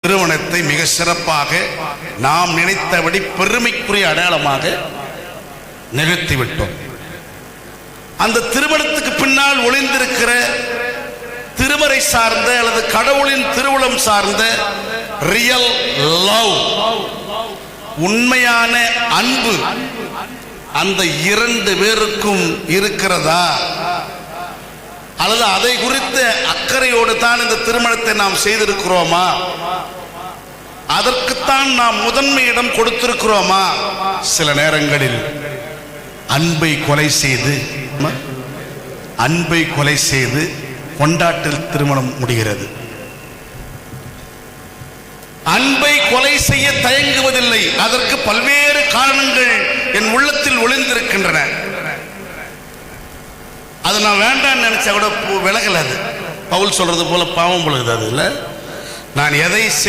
திருமணத்தை மிக சிறப்பாக நாம் நினைத்தபடி பெருமைக்குரிய அடையாளமாக நிகழ்த்திவிட்டோம். அந்த திருமணத்துக்கு பின்னால் ஒளிந்திருக்கிற திருமறை சார்ந்த அல்லது கடவுளின் திருவுளம் சார்ந்த ரியல் லவ், உண்மையான அன்பு அந்த இரண்டு பேருக்கும் இருக்கிறதா அல்லது அதை குறித்த அக்கறையோடு தான் இந்த திருமணத்தை நாம் செய்திருக்கிறோமா, அதற்குத்தான் நாம் முதன்மை இடம் கொடுத்திருக்கிறோமா? சில நேரங்களில் அன்பை கொலை செய்து கொண்டாட்டில் திருமணம் முடிகிறது. அன்பை கொலை செய்ய தயங்குவதில்லை. அதற்கு பல்வேறு காரணங்கள் என் உள்ளத்தில் ஒளிந்திருக்கின்றன. அது நான் வேண்டான்னு நினைச்சா கூட விலகல. அது பவுல் சொல்றது போல பாவம் பொழுது. அது இல்லை, நான் எதை செய்ய